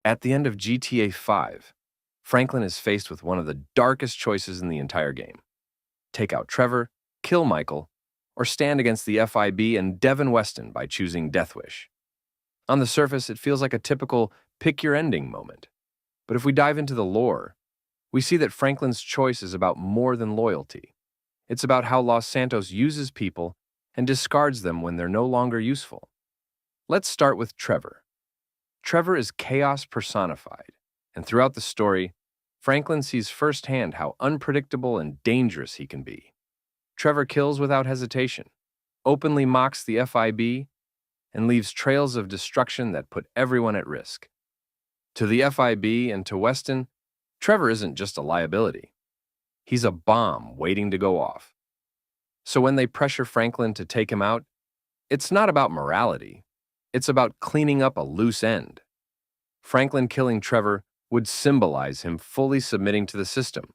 At the end of GTA 5, Franklin is faced with one of the darkest choices in the entire game. Take out Trevor, kill Michael, or stand against the FIB and Devin Weston by choosing Death Wish. On the surface, it feels like a typical pick your ending moment. But if we dive into the lore, we see that Franklin's choice is about more than loyalty. It's about how Los Santos uses people and discards them when they're no longer useful. Let's start with Trevor. Trevor is chaos personified, and throughout the story, Franklin sees firsthand how unpredictable and dangerous he can be. Trevor kills without hesitation, openly mocks the FIB, and leaves trails of destruction that put everyone at risk. To the FIB and to Weston, Trevor isn't just a liability. He's a bomb waiting to go off. So when they pressure Franklin to take him out, it's not about morality. It's about cleaning up a loose end. Franklin killing Trevor would symbolize him fully submitting to the system,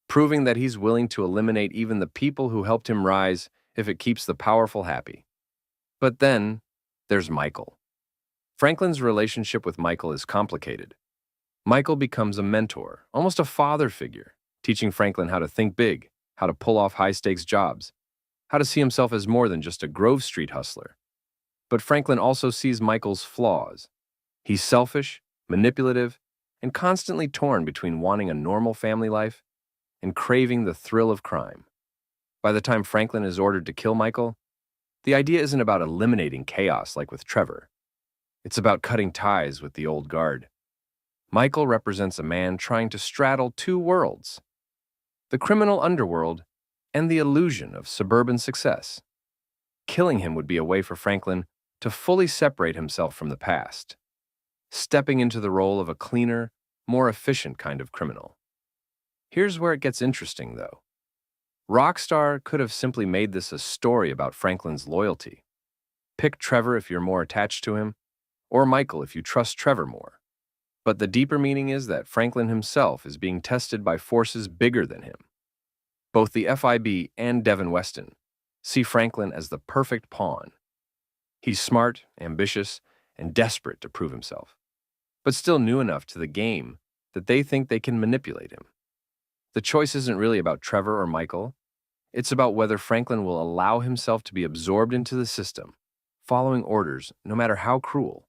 proving that he's willing to eliminate even the people who helped him rise if it keeps the powerful happy. But then, there's Michael. Franklin's relationship with Michael is complicated. Michael becomes a mentor, almost a father figure, teaching Franklin how to think big, how to pull off high-stakes jobs, how to see himself as more than just a Grove Street hustler. But Franklin also sees Michael's flaws. He's selfish, manipulative, and constantly torn between wanting a normal family life and craving the thrill of crime. By the time Franklin is ordered to kill Michael, the idea isn't about eliminating chaos like with Trevor. It's about cutting ties with the old guard. Michael represents a man trying to straddle two worlds, the criminal underworld and the illusion of suburban success. Killing him would be a way for Franklin to fully separate himself from the past, stepping into the role of a cleaner, more efficient kind of criminal. Here's where it gets interesting, though. Rockstar could have simply made this a story about Franklin's loyalty. Pick Trevor if you're more attached to him, or Michael if you trust Trevor more. But the deeper meaning is that Franklin himself is being tested by forces bigger than him. Both the FIB and Devin Weston see Franklin as the perfect pawn. He's smart, ambitious, and desperate to prove himself, but still new enough to the game that they think they can manipulate him. The choice isn't really about Trevor or Michael. It's about whether Franklin will allow himself to be absorbed into the system, following orders no matter how cruel,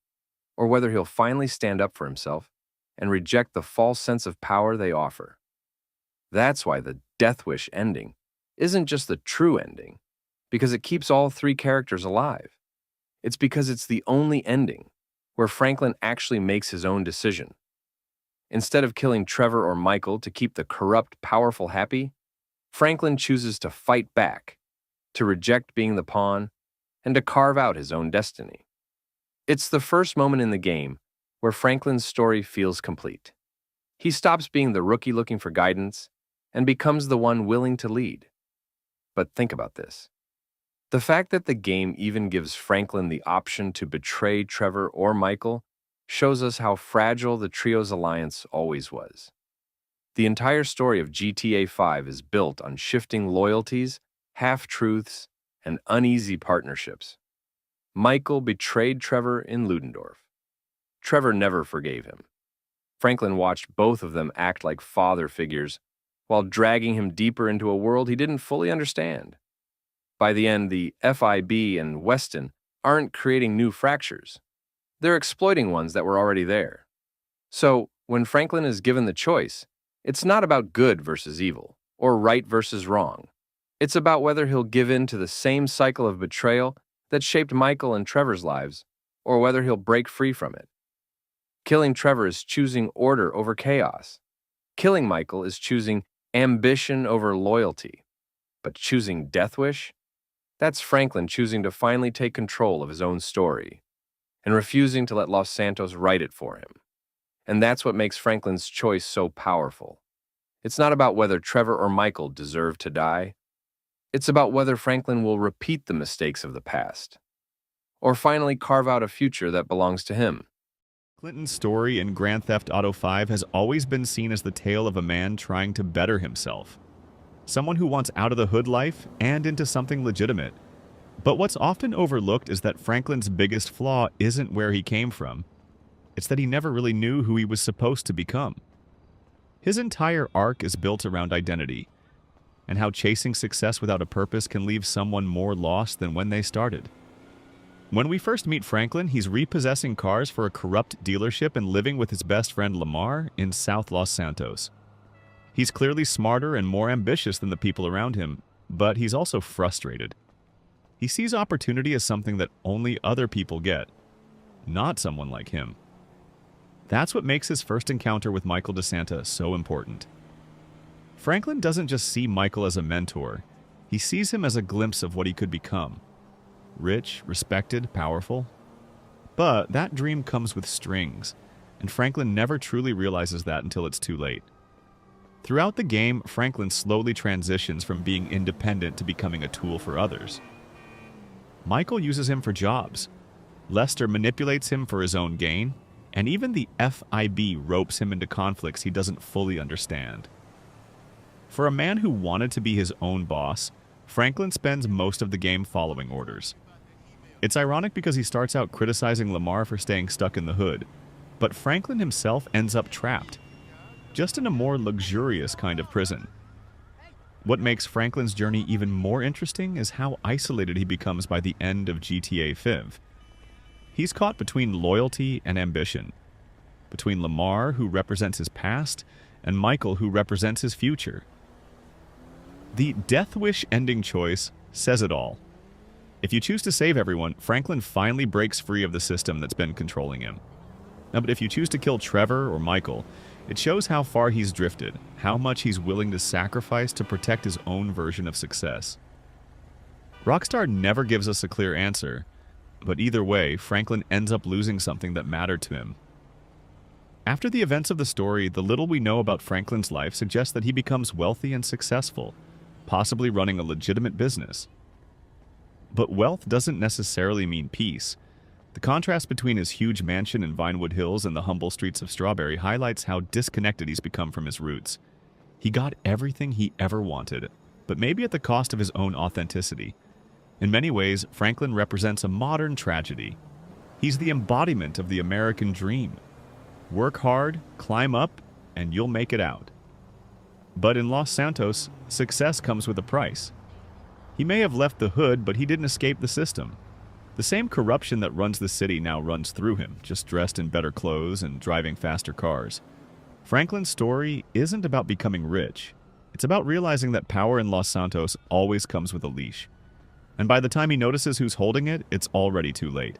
or whether he'll finally stand up for himself and reject the false sense of power they offer. That's why the Death Wish ending isn't just the true ending, because it keeps all three characters alive. It's because it's the only ending where Franklin actually makes his own decision. Instead of killing Trevor or Michael to keep the corrupt, powerful happy, Franklin chooses to fight back, to reject being the pawn, and to carve out his own destiny. It's the first moment in the game where Franklin's story feels complete. He stops being the rookie looking for guidance and becomes the one willing to lead. But think about this. The fact that the game even gives Franklin the option to betray Trevor or Michael shows us how fragile the trio's alliance always was. The entire story of GTA 5 is built on shifting loyalties, half-truths, and uneasy partnerships. Michael betrayed Trevor in Ludendorff. Trevor never forgave him. Franklin watched both of them act like father figures while dragging him deeper into a world he didn't fully understand. By the end, the FIB and Weston aren't creating new fractures. They're exploiting ones that were already there. So, when Franklin is given the choice, it's not about good versus evil, or right versus wrong. It's about whether he'll give in to the same cycle of betrayal that shaped Michael and Trevor's lives, or whether he'll break free from it. Killing Trevor is choosing order over chaos. Killing Michael is choosing ambition over loyalty. But choosing Death Wish? That's Franklin choosing to finally take control of his own story and refusing to let Los Santos write it for him. And that's what makes Franklin's choice so powerful. It's not about whether Trevor or Michael deserve to die. It's about whether Franklin will repeat the mistakes of the past, or finally carve out a future that belongs to him. Clinton's story in Grand Theft Auto 5 has always been seen as the tale of a man trying to better himself. Someone who wants out of the hood life and into something legitimate. But what's often overlooked is that Franklin's biggest flaw isn't where he came from. It's that he never really knew who he was supposed to become. His entire arc is built around identity, and how chasing success without a purpose can leave someone more lost than when they started. When we first meet Franklin, he's repossessing cars for a corrupt dealership and living with his best friend Lamar in South Los Santos. He's clearly smarter and more ambitious than the people around him, but he's also frustrated. He sees opportunity as something that only other people get, not someone like him. That's what makes his first encounter with Michael DeSanta so important. Franklin doesn't just see Michael as a mentor, he sees him as a glimpse of what he could become. Rich, respected, powerful. But that dream comes with strings, and Franklin never truly realizes that until it's too late. Throughout the game, Franklin slowly transitions from being independent to becoming a tool for others. Michael uses him for jobs. Lester manipulates him for his own gain, and even the FIB ropes him into conflicts he doesn't fully understand. For a man who wanted to be his own boss, Franklin spends most of the game following orders. It's ironic because he starts out criticizing Lamar for staying stuck in the hood, but Franklin himself ends up trapped, just in a more luxurious kind of prison. What makes Franklin's journey even more interesting is how isolated he becomes by the end of GTA 5. He's caught between loyalty and ambition, between Lamar, who represents his past, and Michael, who represents his future. The Death Wish ending choice says it all. If you choose to save everyone, Franklin finally breaks free of the system that's been controlling him. Now, but if you choose to kill Trevor or Michael, it shows how far he's drifted, how much he's willing to sacrifice to protect his own version of success. Rockstar never gives us a clear answer, but either way, Franklin ends up losing something that mattered to him. After the events of the story, the little we know about Franklin's life suggests that he becomes wealthy and successful, possibly running a legitimate business. But wealth doesn't necessarily mean peace. The contrast between his huge mansion in Vinewood Hills and the humble streets of Strawberry highlights how disconnected he's become from his roots. He got everything he ever wanted, but maybe at the cost of his own authenticity. In many ways, Franklin represents a modern tragedy. He's the embodiment of the American dream. Work hard, climb up, and you'll make it out. But in Los Santos, success comes with a price. He may have left the hood, but he didn't escape the system. The same corruption that runs the city now runs through him, just dressed in better clothes and driving faster cars. Franklin's story isn't about becoming rich. It's about realizing that power in Los Santos always comes with a leash. And by the time he notices who's holding it, it's already too late.